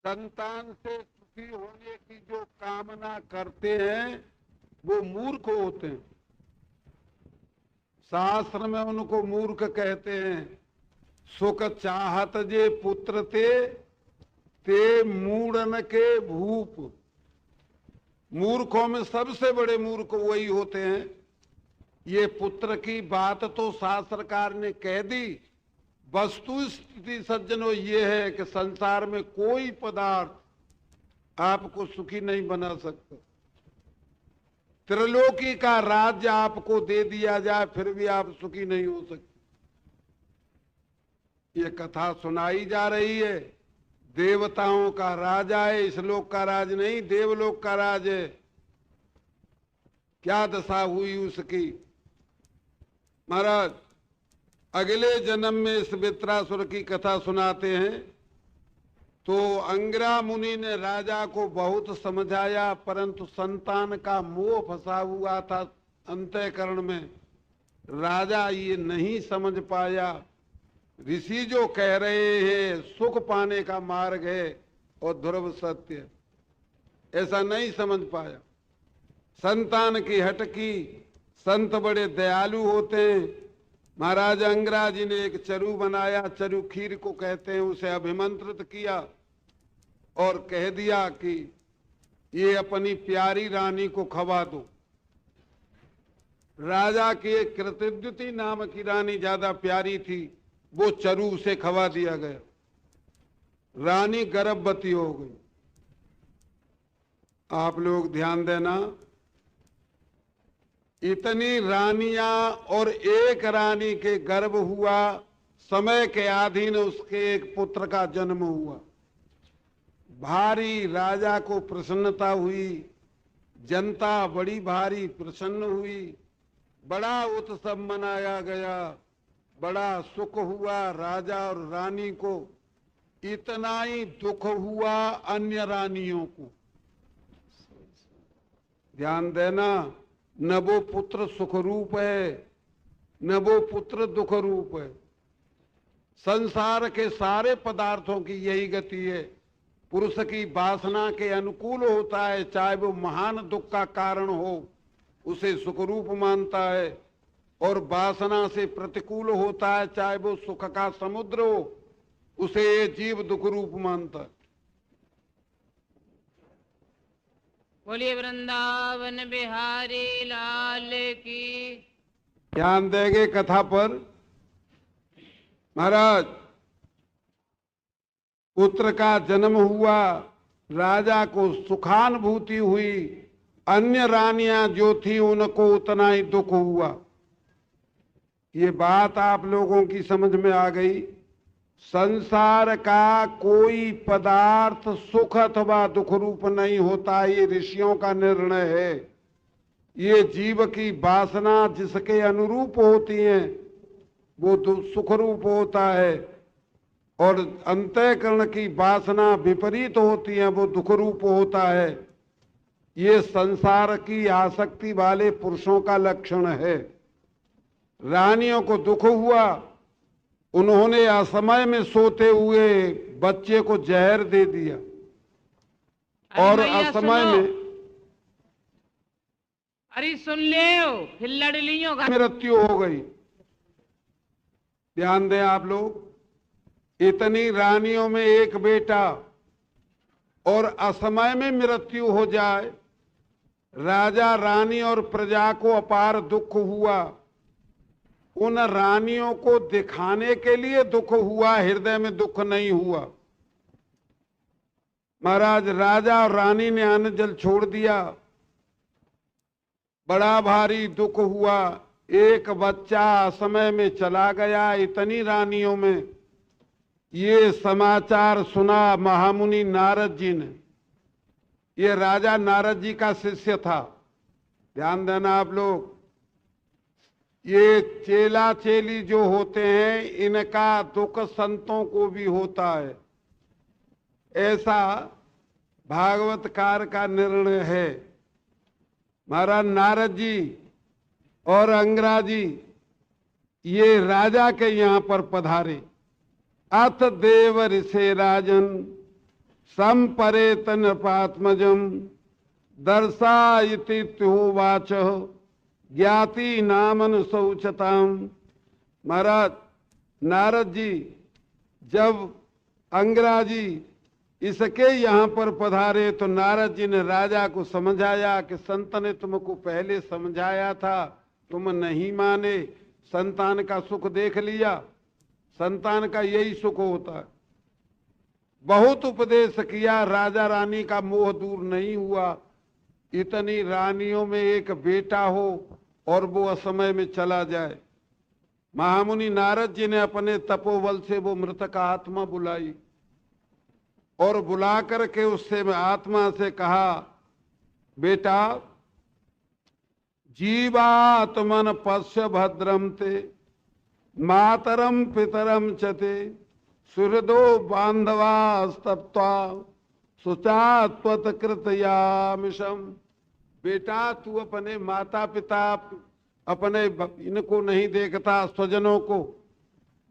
संतान से सुखी होने की जो कामना करते हैं वो मूर्ख होते हैं। शास्त्र में उनको मूर्ख कहते हैं। सुख चाहत जे पुत्र ते मूढ़न के भूप। मूर्खों में सबसे बड़े मूर्ख वही होते हैं। ये पुत्र की बात तो शास्त्रकार ने कह दी। वस्तु स्थिति सज्जनों ये है कि संसार में कोई पदार्थ आपको सुखी नहीं बना सकता। त्रिलोकी का राज्य आपको दे दिया जाए फिर भी आप सुखी नहीं हो सकते। ये कथा सुनाई जा रही है। देवताओं का राजा है, इस लोक का राज नहीं, देवलोक का राज है। क्या दशा हुई उसकी। महाराज अगले जन्म में इस वृत्रासुर की कथा सुनाते हैं। तो अंगिरा मुनि ने राजा को बहुत समझाया, परंतु संतान का मोह फंसा हुआ था अंतःकरण में। राजा ये नहीं समझ पाया। ऋषि जो कह रहे हैं सुख पाने का मार्ग है और ध्रुव सत्य, ऐसा नहीं समझ पाया। संतान की हटकी। संत बड़े दयालु होते हैं। महाराज अंगिरा जी ने एक चरु बनाया, चरु खीर को कहते हैं, उसे अभिमंत्रित किया और कह दिया कि ये अपनी प्यारी रानी को खवा दो। राजा की एक कृतद्युति नाम की रानी ज्यादा प्यारी थी, वो चरु उसे खवा दिया गया। रानी गर्भवती हो गई। आप लोग ध्यान देना, इतनी रानियां और एक रानी के गर्भ हुआ, समय के अधीन उसके एक पुत्र का जन्म हुआ। भारी राजा को प्रसन्नता हुई, जनता बड़ी भारी प्रसन्न हुई, बड़ा उत्सव मनाया गया, बड़ा सुख हुआ राजा और रानी को। इतना ही दुख हुआ अन्य रानियों को। ध्यान देना, न वो पुत्र सुख रूप है न वो पुत्र दुख रूप है। संसार के सारे पदार्थों की यही गति है। पुरुष की वासना के अनुकूल होता है, चाहे वो महान दुख का कारण हो उसे सुख रूप मानता है, और वासना से प्रतिकूल होता है, चाहे वो सुख का समुद्र हो उसे ये जीव दुख रूप मानता है। बोलिए वृंदावन बिहारी लाल की। ध्यान देंगे कथा पर। महाराज पुत्र का जन्म हुआ, राजा को सुखानुभूति हुई, अन्य रानियां जो थी उनको उतना ही दुख हुआ। ये बात आप लोगों की समझ में आ गई। संसार का कोई पदार्थ सुख अथवा दुख रूप नहीं होता, ये ऋषियों का निर्णय है। ये जीव की वासना जिसके अनुरूप होती है वो सुख रूप होता है, और अंतःकरण की वासना विपरीत होती है वो दुख रूप होता है। ये संसार की आसक्ति वाले पुरुषों का लक्षण है। रानियों को दुख हुआ, उन्होंने असमय में सोते हुए बच्चे को जहर दे दिया और असमय में अरे सुन ले, फिर लड़ लियो मृत्यु हो गई। ध्यान दें आप लोग, इतनी रानियों में एक बेटा और असमय में मृत्यु हो जाए। राजा रानी और प्रजा को अपार दुख हुआ। उन रानियों को दिखाने के लिए दुख हुआ, हृदय में दुख नहीं हुआ। महाराज राजा और रानी ने अन्न जल छोड़ दिया, बड़ा भारी दुख हुआ। एक बच्चा समय में चला गया। इतनी रानियों में ये समाचार सुना महामुनि नारद जी ने। ये राजा नारद जी का शिष्य था। ध्यान देना आप लोग, ये चेला चेली जो होते हैं इनका दुख संतों को भी होता है, ऐसा भागवतकार का निर्णय है। महाराज नारद जी और अंगिरा जी ये राजा के यहाँ पर पधारे। अथ देव ऋषे राजन संपरेत नृपात्मजम दर्शायति त्योवाच ज्ञाति नामन शौचताम। महाराज नारद जी जब अंगराजी इसके यहाँ पर पधारे तो नारद जी ने राजा को समझाया कि संत ने तुमको पहले समझाया था, तुम नहीं माने, संतान का सुख देख लिया, संतान का यही सुख होता है। बहुत उपदेश किया, राजा रानी का मोह दूर नहीं हुआ। इतनी रानियों में एक बेटा हो और वो असमय में चला जाए। महामुनि नारद जी ने अपने तपोबल से वो मृतक आत्मा बुलाई और बुला करके उससे आत्मा से कहा, बेटा जीवात्मन पश्य भद्रम ते मातरम पितरम चते सुहृदो बांधवास्तप्त्वा सुचात्वत कृतयामिषम। बेटा तू अपने माता पिता अपने इनको नहीं देखता, स्वजनों को,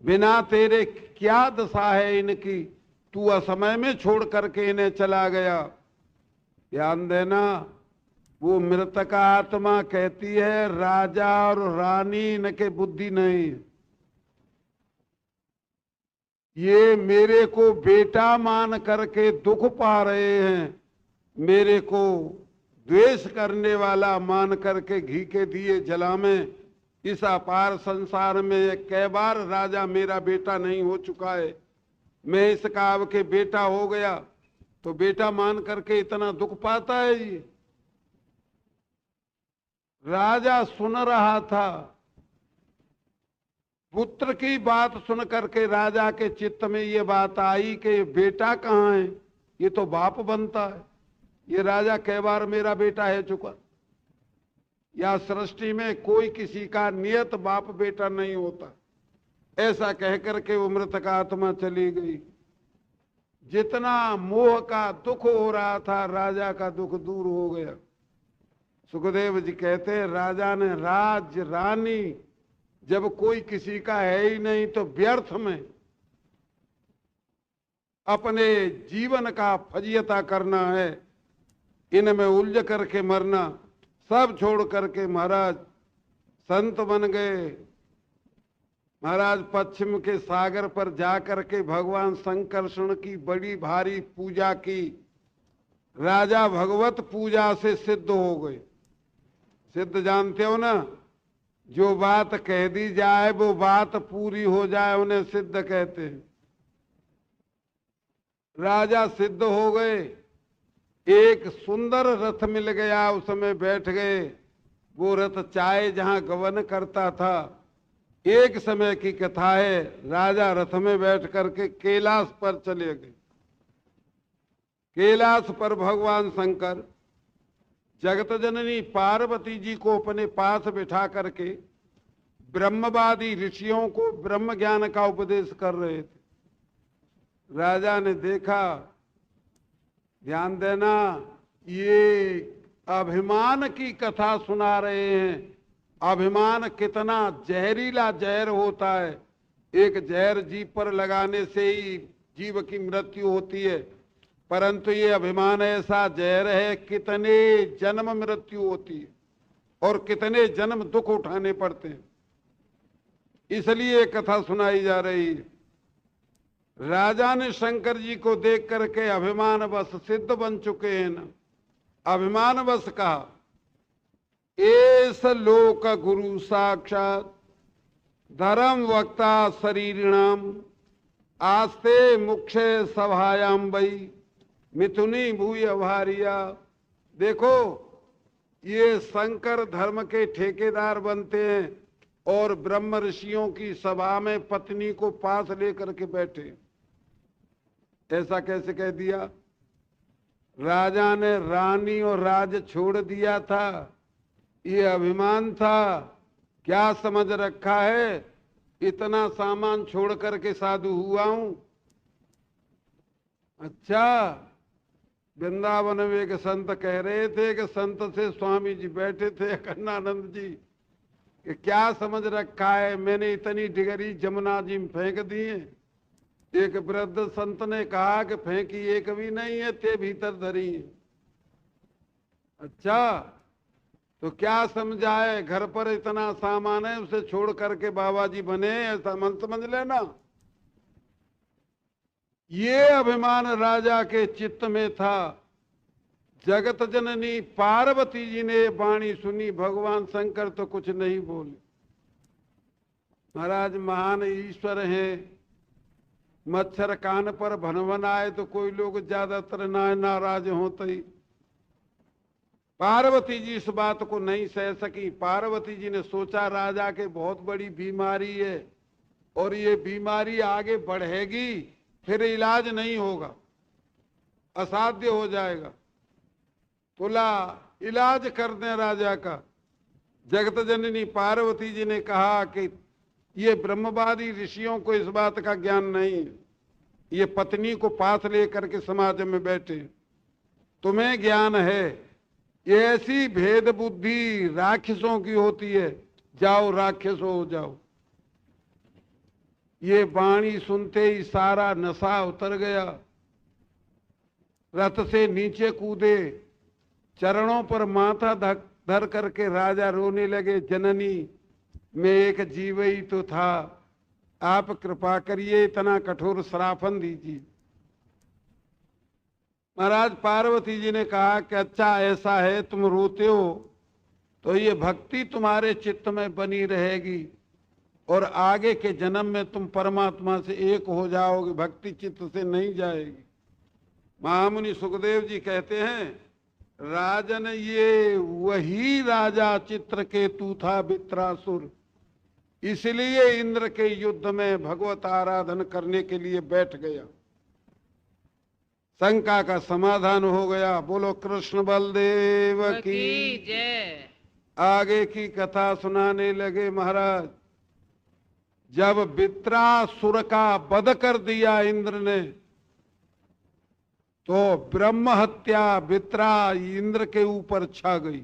बिना तेरे क्या दशा है इनकी, तू असमय में छोड़ करके इन्हें चला गया। ध्यान देना, वो मृतक आत्मा कहती है राजा और रानी इनके बुद्धि नहीं है, ये मेरे को बेटा मान करके दुख पा रहे हैं, मेरे को द्वेष करने वाला मान करके घी के दिए जला में इस अपार संसार में कई बार राजा मेरा बेटा नहीं हो चुका है, मैं इस काव के बेटा हो गया तो बेटा मान करके इतना दुख पाता है। ये राजा सुन रहा था, पुत्र की बात सुन करके राजा के चित्त में ये बात आई कि बेटा कहाँ है, ये तो बाप बनता है, ये राजा कई बार मेरा बेटा है चुका। या सृष्टि में कोई किसी का नियत बाप बेटा नहीं होता। ऐसा कह करके वो मृतक आत्मा चली गई। जितना मोह का दुख हो रहा था राजा का दुख दूर हो गया। सुखदेव जी कहते हैं राजा ने राज्य रानी जब कोई किसी का है ही नहीं तो व्यर्थ में अपने जीवन का फजियता करना है, इनमें उलझ करके मरना, सब छोड़ करके महाराज संत बन गए। महाराज पश्चिम के सागर पर जाकर के भगवान संकर्षण की बड़ी भारी पूजा की। राजा भगवत पूजा से सिद्ध हो गए। सिद्ध जानते हो ना, जो बात कह दी जाए वो बात पूरी हो जाए उन्हें सिद्ध कहते हैं। राजा सिद्ध हो गए, एक सुंदर रथ मिल गया, उसमें बैठ गए। वो रथ चाय जहां गमन करता था। एक समय की कथा है, राजा रथ में बैठ करके कैलाश पर चले गए। कैलाश पर भगवान शंकर जगत जननी पार्वती जी को अपने पास बिठा करके ब्रह्मवादी ऋषियों को ब्रह्म ज्ञान का उपदेश कर रहे थे। राजा ने देखा, ध्यान देना, ये अभिमान की कथा सुना रहे हैं। अभिमान कितना जहरीला जहर होता है। एक जहर जीभ पर लगाने से ही जीव की मृत्यु होती है, परंतु ये अभिमान ऐसा जहर है कितने जन्म मृत्यु होती है और कितने जन्म दुख उठाने पड़ते हैं। इसलिए कथा सुनाई जा रही है। राजा ने शंकर जी को देख करके अभिमान बस सिद्ध बन चुके हैं ना, अभिमान बस कहा, एस लोक गुरु साक्षात धर्म वक्ता शरीरिणाम आस्ते मुख्य सभायाम वही मिथुनी भूय भारिया। देखो ये शंकर धर्म के ठेकेदार बनते हैं और ब्रह्म ऋषियों की सभा में पत्नी को पास लेकर के बैठे। ऐसा कैसे कह दिया? राजा ने रानी और राज छोड़ दिया था, ये अभिमान था। क्या समझ रखा है इतना सामान छोड़ करके साधु हुआ हूं? अच्छा, वृंदावन में एक संत कह रहे थे कि संत से स्वामी जी बैठे थे कन्नानंद जी कि क्या समझ रखा है, मैंने इतनी डिगरी जमुना जी में फेंक दी है, एक वृद्ध संत ने कहा कि फेंकी एक भी नहीं है, ते भीतर धरी है। अच्छा, तो क्या समझाए, घर पर इतना सामान है, उसे छोड़ करके बाबा जी बने, ऐसा मन समझ लेना। ये अभिमान राजा के चित्त में था। जगत जननी पार्वती जी ने वाणी सुनी, भगवान शंकर तो कुछ नहीं बोले। महाराज महान ईश्वर हैं। मच्छर कान पर भनभन आए तो कोई लोग ज्यादातर नाराज होते ही। पार्वती जी इस बात को नहीं सह सकी। पार्वती जी ने सोचा राजा के बहुत बड़ी बीमारी है और ये बीमारी आगे बढ़ेगी, फिर इलाज नहीं होगा, असाध्य हो जाएगा। बोला इलाज कर दें राजा का। जगत जननी पार्वती जी ने कहा कि ये ब्रह्मवादी ऋषियों को इस बात का ज्ञान नहीं है, ये पत्नी को पास लेकर के समाज में बैठे, तुम्हें ज्ञान है। ये ऐसी भेद बुद्धि राक्षसों की होती है, जाओ राक्षस हो जाओ। ये वाणी सुनते ही सारा नशा उतर गया। रथ से नीचे कूदे, चरणों पर माथा धर करके राजा रोने लगे। जननी, मैं एक जीव ही तो था, आप कृपा करिए, इतना कठोर श्रापन दीजिए। महाराज पार्वती जी ने कहा कि अच्छा ऐसा है, तुम रोते हो तो ये भक्ति तुम्हारे चित्त में बनी रहेगी और आगे के जन्म में तुम परमात्मा से एक हो जाओगे, भक्ति चित्त से नहीं जाएगी। महामुनि सुखदेव जी कहते हैं, राजन ये वही राजा चित्रकेतु था वित्रासुर, इसलिए इंद्र के युद्ध में भगवत आराधन करने के लिए बैठ गया। शंका का समाधान हो गया। बोलो कृष्ण बलदेव की जय। आगे की कथा सुनाने लगे महाराज। जब वित्रासुर का वध कर दिया इंद्र ने, तो ब्रह्म हत्या वित्रा इंद्र के ऊपर छा गई।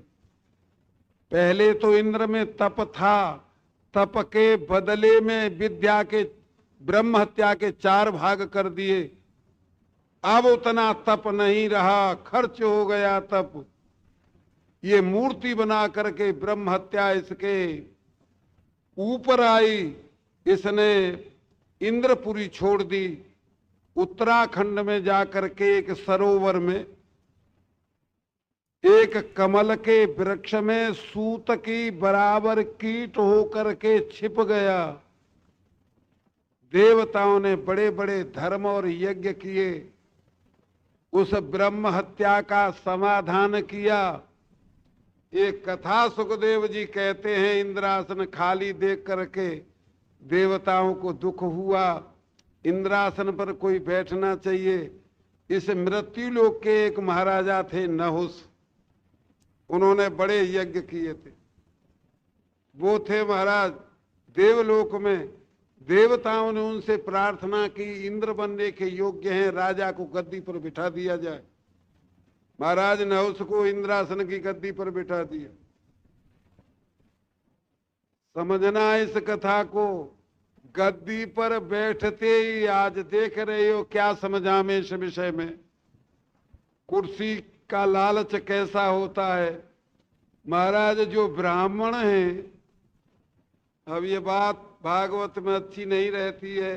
पहले तो इंद्र में तप था, तप के बदले में विद्या के ब्रह्म हत्या के 4 भाग कर दिए। अब उतना तप नहीं रहा, खर्च हो गया तप। ये मूर्ति बना करके ब्रह्म हत्या इसके ऊपर आई। इसने इंद्रपुरी छोड़ दी। उत्तराखंड में जाकर के एक सरोवर में एक कमल के वृक्ष में सूत की बराबर कीट होकर के छिप गया। देवताओं ने बड़े बड़े धर्म और यज्ञ किए, उस ब्रह्म हत्या का समाधान किया। एक कथा सुखदेव जी कहते हैं, इंद्रासन खाली देख करके देवताओं को दुख हुआ, इंद्रासन पर कोई बैठना चाहिए। इस मृत्यु लोक के एक महाराजा थे नहुस, उन्होंने बड़े यज्ञ किए थे। वो थे महाराज देवलोक में। देवताओं ने उनसे प्रार्थना की, इंद्र बनने के योग्य हैं, राजा को गद्दी पर बिठा दिया जाए। महाराज नहुस को इंद्रासन की गद्दी पर बिठा दिया। समझना इस कथा को, गद्दी पर बैठते ही आज देख रहे हो क्या समझा में इस विषय में, कुर्सी का लालच कैसा होता है। महाराज जो ब्राह्मण हैं, अब ये बात भागवत में अच्छी नहीं रहती है,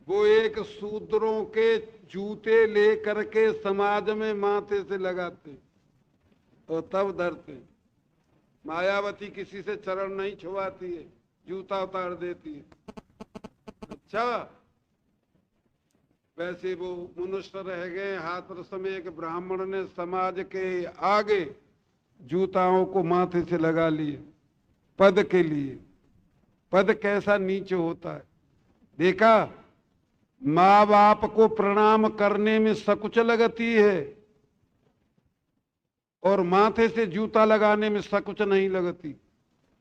वो एक शूद्रों के जूते ले करके समाज में माथे से लगाते और तब धरते। मायावती किसी से चरण नहीं छुआती है, जूता उतार देती है। अच्छा, वैसे वो मनुष्य रह गए। हाथरस में एक ब्राह्मण ने समाज के आगे जूताओं को माथे से लगा लिए पद के लिए। पद कैसा नीचे होता है देखा। माँ बाप को प्रणाम करने में सकुच लगती है और माथे से जूता लगाने में सकुच नहीं लगती।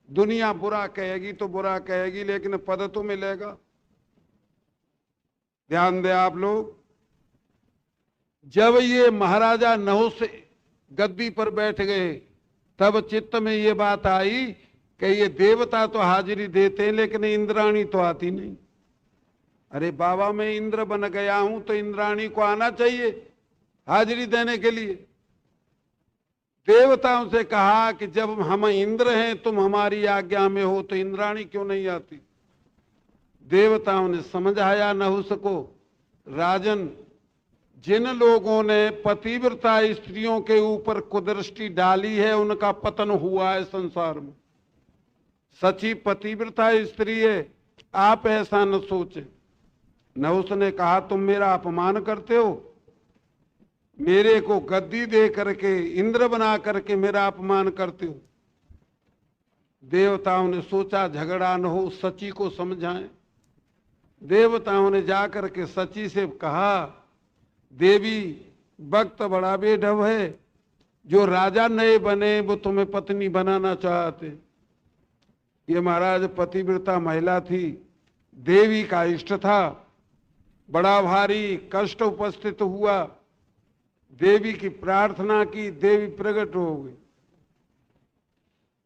दुनिया बुरा कहेगी तो बुरा कहेगी, लेकिन पद तो मिलेगा। ध्यान दे आप लोग। जब ये महाराजा नहुस गद्दी पर बैठ गए, तब चित्त में ये बात आई कि ये देवता तो हाजिरी देते हैं, लेकिन इंद्राणी तो आती नहीं। अरे बाबा मैं इंद्र बन गया हूं तो इंद्राणी को आना चाहिए हाजिरी देने के लिए। देवताओं से कहा कि जब हम इंद्र हैं तुम हमारी आज्ञा में हो तो इंद्राणी क्यों नहीं आती। देवताओं ने समझाया नहुस को, राजन जिन लोगों ने पतिव्रता स्त्रियों के ऊपर कुदृष्टि डाली है उनका पतन हुआ है संसार में। सची पतिव्रता स्त्री है, आप ऐसा न सोचें। नहुस ने कहा तुम मेरा अपमान करते हो, मेरे को गद्दी दे करके इंद्र बना करके मेरा अपमान करते हो। देवताओं ने सोचा झगड़ा न हो, सची को समझाएं। देवताओं ने जाकर के सची से कहा, देवी वक्त बड़ा बेढब है, जो राजा नए बने वो तुम्हें पत्नी बनाना चाहते। ये महाराज पतिव्रता महिला थी, देवी का इष्ट था। बड़ा भारी कष्ट उपस्थित हुआ, देवी की प्रार्थना की, देवी प्रकट हो गई।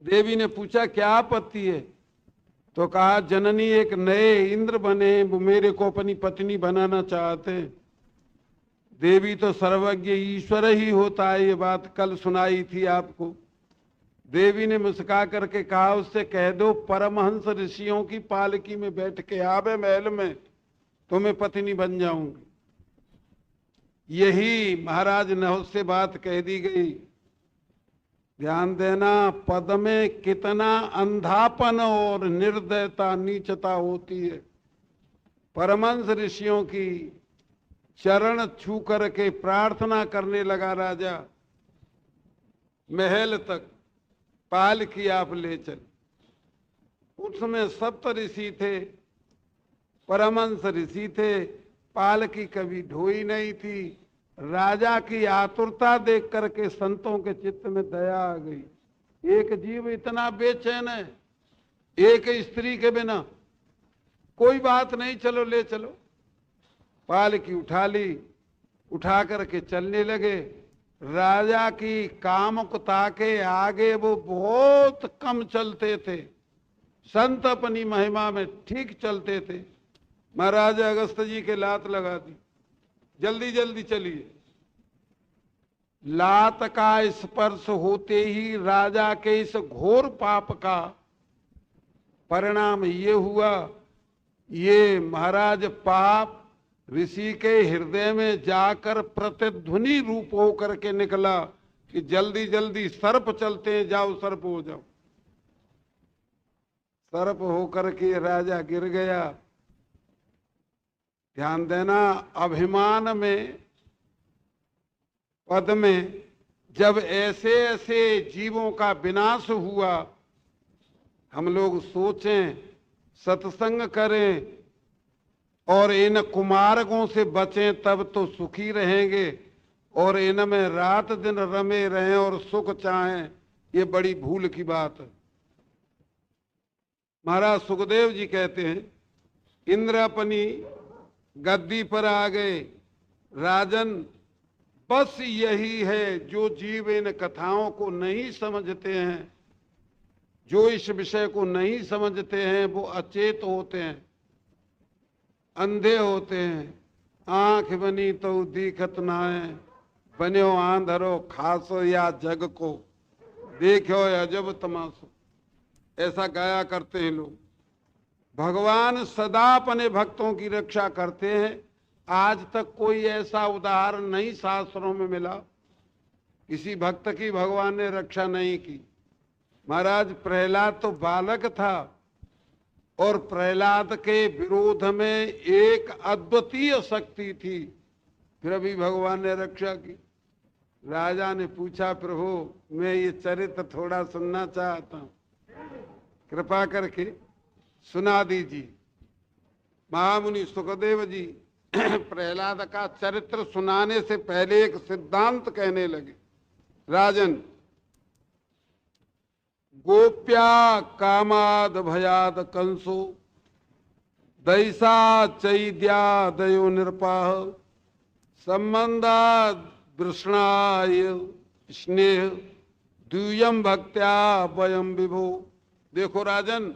देवी ने पूछा क्या आपत्ति है, तो कहा जननी एक नए इंद्र बने वो मेरे को अपनी पत्नी बनाना चाहते। देवी तो सर्वज्ञ ईश्वर ही होता है, ये बात कल सुनाई थी आपको। देवी ने मुस्का करके कहा उससे कह दो परमहंस ऋषियों की पालकी में बैठ के आवे महल में, तो मैं पत्नी बन जाऊंगी। यही महाराज नहुस से बात कह दी गई। ध्यान देना, पद में कितना अंधापन और निर्दयता नीचता होती है। परमहंस ऋषियों की चरण छू करके प्रार्थना करने लगा राजा, महल तक पालकी आप ले चल। उसमें सप्त ऋषि थे, परमहंस ऋषि थे, पालकी कभी ढोई नहीं थी। राजा की आतुरता देख करके संतों के चित्त में दया आ गई। एक जीव इतना बेचैन है एक स्त्री के बिना, कोई बात नहीं, चलो ले चलो। पालकी उठा ली, उठा करके चलने लगे। राजा की कामुकता के आगे वो बहुत कम चलते थे, संत अपनी महिमा में ठीक चलते थे। महाराजा अगस्त जी के लात लगा दी, जल्दी जल्दी चलिए। लात का स्पर्श होते ही राजा के इस घोर पाप का परिणाम ये हुआ, ये महाराज पाप ऋषि के हृदय में जाकर प्रतिध्वनि रूप होकर के निकला कि जल्दी जल्दी सर्प चलते हैं, जाओ सर्प हो जाओ। सर्प होकर के राजा गिर गया। ध्यान देना, अभिमान में पद में जब ऐसे ऐसे जीवों का विनाश हुआ, हम लोग सोचें, सत्संग करें और इन कुमार्गों से बचें, तब तो सुखी रहेंगे। और इनमें रात दिन रमे रहें और सुख चाहें, ये बड़ी भूल की बात है। महाराज सुखदेव जी कहते हैं, इंद्र अपनी गद्दी पर आ गए। राजन बस यही है, जो जीव इन कथाओं को नहीं समझते हैं, जो इस विषय को नहीं समझते हैं, वो अचेत होते हैं, अंधे होते हैं। आंख बनी तो दिखत ना है, बन्यो आंधरो खासो या जग को, देखो अजब तमाशो। ऐसा गाया करते हैं लोग। भगवान सदा अपने भक्तों की रक्षा करते हैं। आज तक कोई ऐसा उदाहरण नहीं शास्त्रों में मिला किसी भक्त की भगवान ने रक्षा नहीं की। महाराज प्रहलाद तो बालक था और प्रहलाद के विरोध में एक अद्वितीय शक्ति थी, फिर भी भगवान ने रक्षा की। राजा ने पूछा, प्रभु मैं ये चरित्र थोड़ा सुनना चाहता हूं, कृपा करके सुना दीजिए। महामुनि सुखदेव जी प्रहलाद का चरित्र सुनाने से पहले एक सिद्धांत कहने लगे। राजन, गोप्या कामाद भयाद कंसो दैसा चैद्या दयो निरपाह संबंधाद वृष्णाय स्नेह द्यूयम भक्त्या वयम विभो। देखो राजन,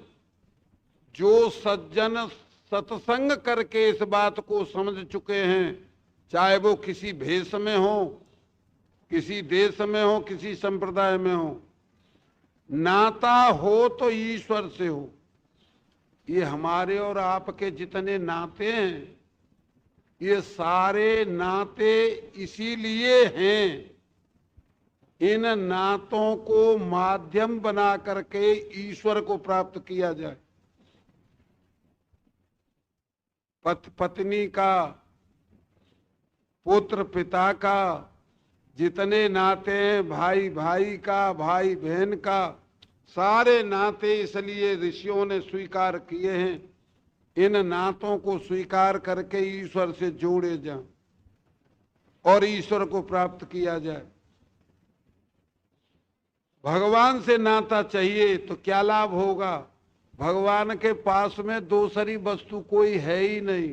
जो सज्जन सत्संग करके इस बात को समझ चुके हैं, चाहे वो किसी भेष में हो, किसी देश में हो, किसी संप्रदाय में हो, नाता हो तो ईश्वर से हो। ये हमारे और आपके जितने नाते हैं, ये सारे नाते इसीलिए हैं, इन नातों को माध्यम बना करके ईश्वर को प्राप्त किया जाए। पत्नी का, पुत्र पिता का, जितने नाते हैं, भाई भाई का, भाई बहन का, सारे नाते इसलिए ऋषियों ने स्वीकार किए हैं, इन नातों को स्वीकार करके ईश्वर से जोड़े जाएं और ईश्वर को प्राप्त किया जाए। भगवान से नाता चाहिए तो क्या लाभ होगा? भगवान के पास में दूसरी वस्तु कोई है ही नहीं,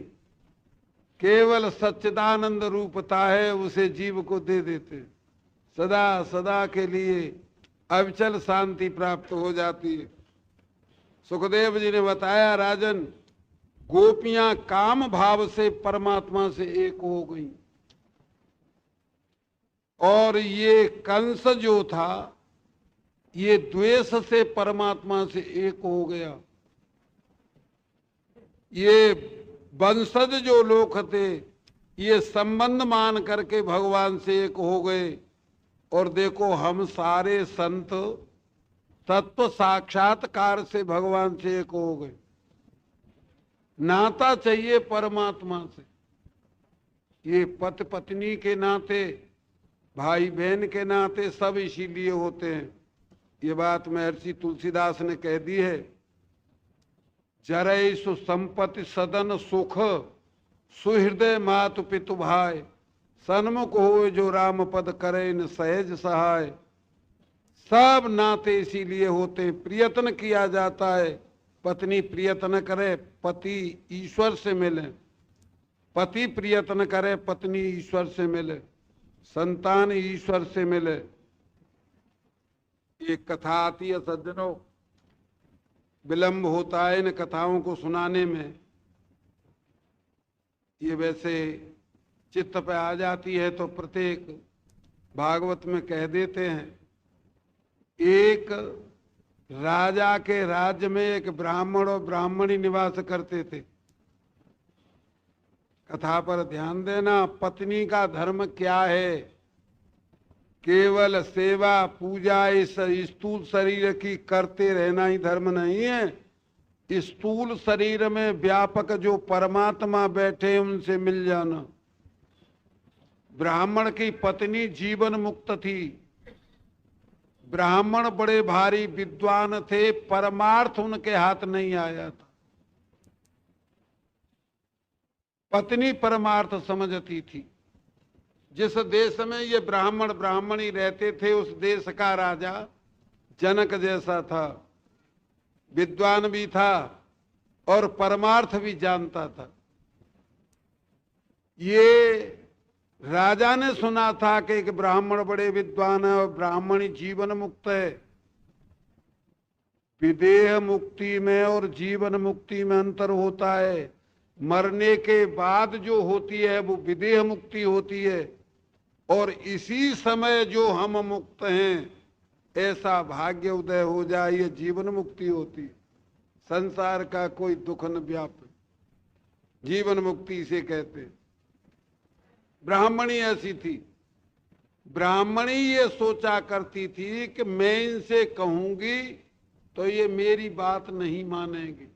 केवल सच्चिदानंद रूपता है, उसे जीव को दे देते, सदा सदा के लिए अविचल शांति प्राप्त हो जाती है। सुखदेव जी ने बताया, राजन, गोपियां काम भाव से परमात्मा से एक हो गई, और ये कंस जो था ये द्वेष से परमात्मा से एक हो गया। ये वंशज जो लोग थे, ये संबंध मान करके भगवान से एक हो गए। और देखो, हम सारे संत तत्व साक्षात्कार से भगवान से एक हो गए। नाता चाहिए परमात्मा से। ये पति पत्नी के नाते, भाई बहन के नाते सब इसीलिए होते हैं। ये बात महर्षि तुलसीदास ने कह दी है, जरय सुसंपत्ति सदन सुख, सुहृदय मातु पितु भाई, सन्मुख हो जो राम पद करे न सहज सहाय। सब नाते इसीलिए होते, प्रयत्न किया जाता है, पत्नी प्रयत्न करे पति ईश्वर से मिले, पति प्रयत्न करे पत्नी ईश्वर से मिले, संतान ईश्वर से मिले। एक कथा आती है सज्जनों, विलंब होता है इन कथाओं को सुनाने में, ये वैसे चित्त पे आ जाती है तो प्रत्येक भागवत में कह देते हैं। एक राजा के राज्य में एक ब्राह्मण और ब्राह्मणी निवास करते थे। कथा पर ध्यान देना, पत्नी का धर्म क्या है? केवल सेवा पूजा इस स्थूल शरीर की करते रहना ही धर्म नहीं है। स्थूल शरीर में व्यापक जो परमात्मा बैठे उनसे मिल जाना। ब्राह्मण की पत्नी जीवन मुक्त थी, ब्राह्मण बड़े भारी विद्वान थे, परमार्थ उनके हाथ नहीं आया था। पत्नी परमार्थ समझती थी। जिस देश में ये ब्राह्मण ब्राह्मणी रहते थे, उस देश का राजा जनक जैसा था, विद्वान भी था और परमार्थ भी जानता था। ये राजा ने सुना था कि एक ब्राह्मण बड़े विद्वान है और ब्राह्मणी जीवन मुक्त है। विदेह मुक्ति में और जीवन मुक्ति में अंतर होता है। मरने के बाद जो होती है वो विदेह मुक्ति होती है, और इसी समय जो हम मुक्त हैं, ऐसा भाग्य उदय हो जाए, ये जीवन मुक्ति होती है। संसार का कोई दुख न व्यापे, जीवन मुक्ति इसे कहते हैं। ब्राह्मणी ऐसी थी। ब्राह्मणी ये सोचा करती थी कि मैं इनसे कहूंगी तो ये मेरी बात नहीं मानेंगे।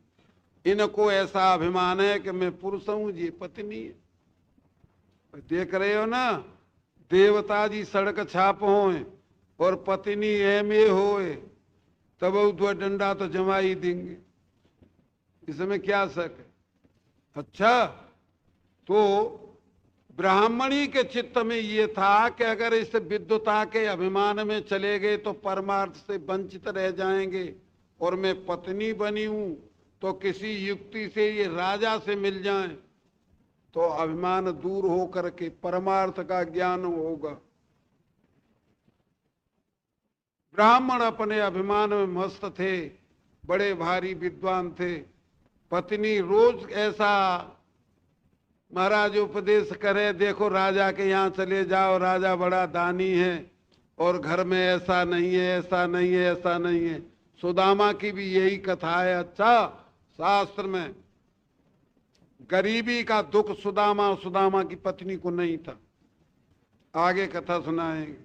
इनको ऐसा अभिमान है कि मैं पुरुष हूं, ये पत्नी है। देख रहे हो ना, देवता जी सड़क छाप होए और पत्नी एमए होए, तब तो डंडा तो जमा ही देंगे, इसमें क्या शक है। अच्छा, तो ब्राह्मणी के चित्त में ये था कि अगर इस विद्वता के अभिमान में चले गए तो परमार्थ से वंचित रह जाएंगे, और मैं पत्नी बनी हूं तो किसी युक्ति से ये राजा से मिल जाएं तो अभिमान दूर हो करके परमार्थ का ज्ञान होगा। ब्राह्मण अपने अभिमान में मस्त थे, बड़े भारी विद्वान थे, पत्नी रोज ऐसा महाराज उपदेश करे, देखो राजा के यहाँ चले जाओ, राजा बड़ा दानी है और घर में ऐसा नहीं है, ऐसा नहीं है, ऐसा नहीं है। सुदामा की भी यही कथा है। अच्छा, शास्त्र में गरीबी का दुख सुदामा की पत्नी को नहीं था। आगे कथा सुनाएंगे।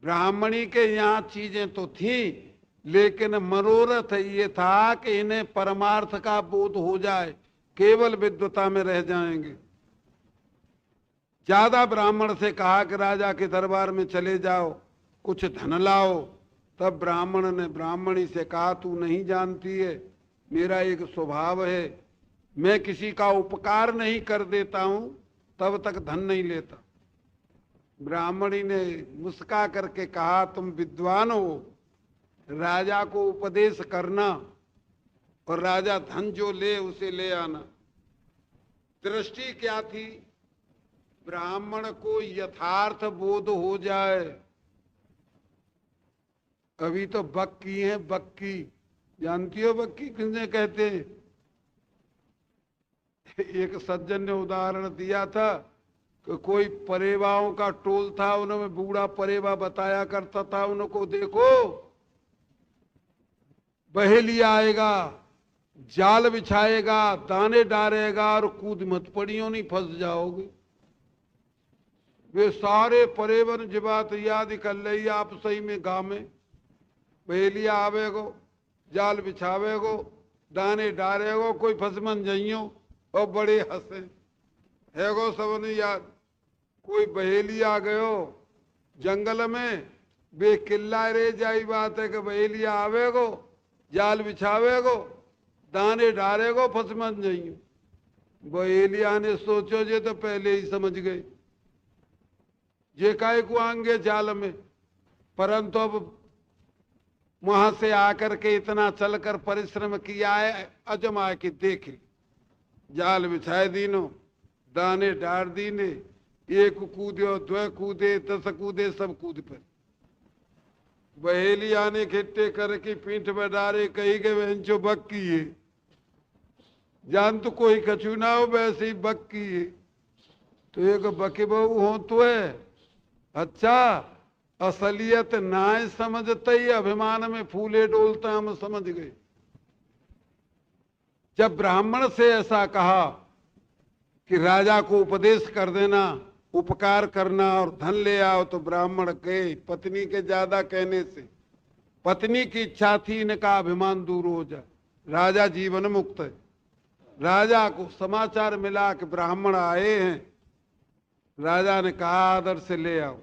ब्राह्मणी के यहाँ चीजें तो थी, लेकिन मनोरथ ये था कि इन्हें परमार्थ का बोध हो जाए, केवल विद्वता में रह जाएंगे। ज्यादा ब्राह्मण से कहा कि राजा के दरबार में चले जाओ, कुछ धन लाओ। तब ब्राह्मण ने ब्राह्मणी से कहा, तू नहीं जानती है, मेरा एक स्वभाव है, मैं किसी का उपकार नहीं कर देता हूं तब तक धन नहीं लेता। ब्राह्मणी ने मुस्का करके कहा, तुम विद्वान हो, राजा को उपदेश करना और राजा धन जो ले उसे ले आना। दृष्टि क्या थी? ब्राह्मण को यथार्थ बोध हो जाए। अभी तो बक्की है, बक्की जानती हो बक्की किसने कहते हैं? एक सज्जन ने उदाहरण दिया था कि कोई परेवाओं का टोल था, उन्होंने बूढ़ा परेवा बताया करता था उनको, देखो बहेलिया आएगा, जाल बिछाएगा, दाने डालेगा और कूद मत पड़ियो नहीं फंस जाओगे। वे सारे परेवन जिबात याद कर ले, आप सही में गाँव में बहेलिया आवेगो, जाल बिछावेगो, दाने डालेगो, कोई फसमन जइयो और बड़े हंसे हैगो सबने याद। कोई बहेलिया गयो जंगल में, बे किल्ला रे जाई बात है कि बहेलिया आवेगो, जाल बिछावेगो, दाने डालेगो, फसमन जइयो। बहेलिया ने सोचो जे तो पहले ही समझ गए, जे काय को आएंगे जाल में। परंतु अब वहां से आकर के इतना चलकर परिश्रम किया है, अजमा के देखे, जाल बिछाए दीनो, दाने डार दीने, एक कूदे, दो कूदे, 10 कूदे, सब कूद पर। बहेलिया ने खिट्टे करके पीठ में डारे, कही के बेंचो बक्की है, जान तो कोई कछु ना हो, वैसे ही बक्की है। तो एक बके बहू हो तो है। अच्छा, असलियत नाय समझते ही अभिमान में फूले डोलता, हम समझ गए। जब ब्राह्मण से ऐसा कहा कि राजा को उपदेश कर देना, उपकार करना और धन ले आओ, तो ब्राह्मण के पत्नी के ज्यादा कहने से पत्नी की इच्छा थी इनका अभिमान दूर हो जाए, राजा जीवन मुक्त है। राजा को समाचार मिला कि ब्राह्मण आए हैं। राजा ने कहा, आदर से ले आओ।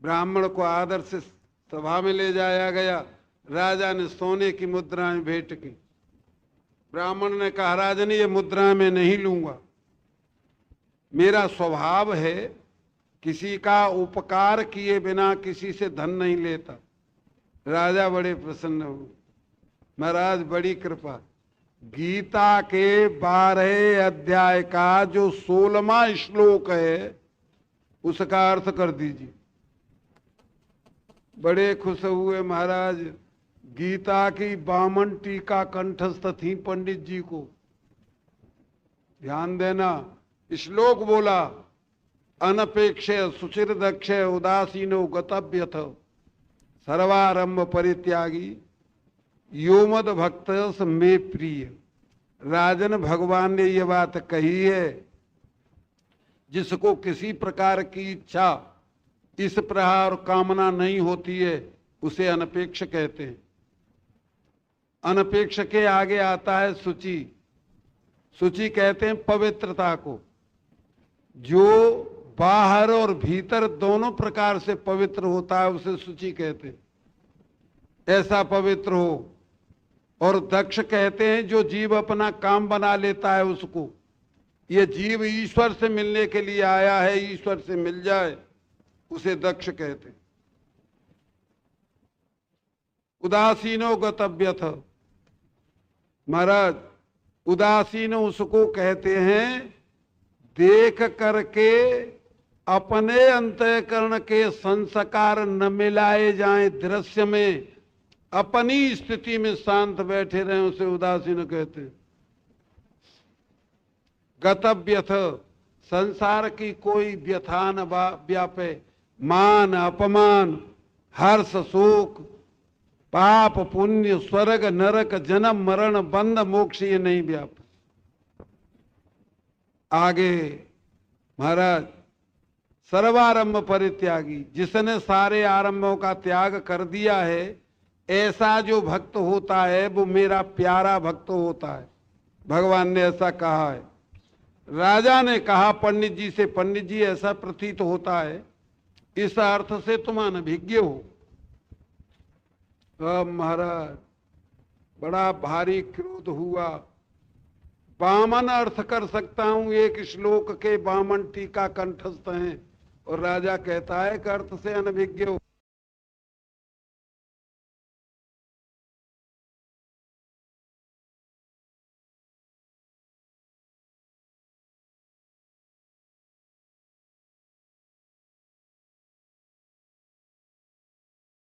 ब्राह्मण को आदर से सभा में ले जाया गया। राजा ने सोने की मुद्राएं भेंट की। ब्राह्मण ने कहा, राजन ये मुद्राएं मैं नहीं लूंगा, मेरा स्वभाव है किसी का उपकार किए बिना किसी से धन नहीं लेता। राजा बड़े प्रसन्न हुए, महाराज बड़ी कृपा। गीता के 12 अध्याय का जो 16वां श्लोक है उसका अर्थ कर दीजिए। बड़े खुश हुए महाराज। गीता की 52 टीका कंठस्थ थी पंडित जी को। ध्यान देना, श्लोक बोला, अनपेक्ष सुचिर दक्ष उदासीनो गतव्यथ सर्वारंभ परित्यागी योमद भक्त में प्रिय। राजन भगवान ने ये बात कही है, जिसको किसी प्रकार की इच्छा इस प्रकार कामना नहीं होती है उसे अनपेक्ष कहते हैं। अनपेक्ष के आगे आता है शुचि। शुचि कहते हैं पवित्रता को, जो बाहर और भीतर दोनों प्रकार से पवित्र होता है उसे शुचि कहते हैं, ऐसा पवित्र हो। और दक्ष कहते हैं जो जीव अपना काम बना लेता है उसको। ये जीव ईश्वर से मिलने के लिए आया है, ईश्वर से मिल जाए उसे दक्ष कहते। उदासीनो गतव्यथ, महाराज उदासीन उसको कहते हैं देख करके अपने अंतःकरण के संस्कार न मिलाए जाएं दृश्य में, अपनी स्थिति में शांत बैठे रहे उसे उदासीन कहते हैं। गतव्यथ, संसार की कोई व्यथा न व्यापे, मान अपमान हर्ष शोक पाप पुण्य स्वर्ग नरक जन्म मरण बंध मोक्ष ये नहीं व्यापे। आगे महाराज, सर्वारंभ परित्यागी, जिसने सारे आरंभों का त्याग कर दिया है, ऐसा जो भक्त होता है वो मेरा प्यारा भक्त होता है। भगवान ने ऐसा कहा है। राजा ने कहा पंडित जी से, पंडित जी ऐसा प्रतीत होता है, इस अर्थ से तुम अनभिज्ञ हो। अब महाराज बड़ा भारी क्रोध हुआ। वामन अर्थ कर सकता हूं, एक श्लोक के वामन टीका कंठस्थ हैं, और राजा कहता है कि अर्थ से अनभिज्ञ हो।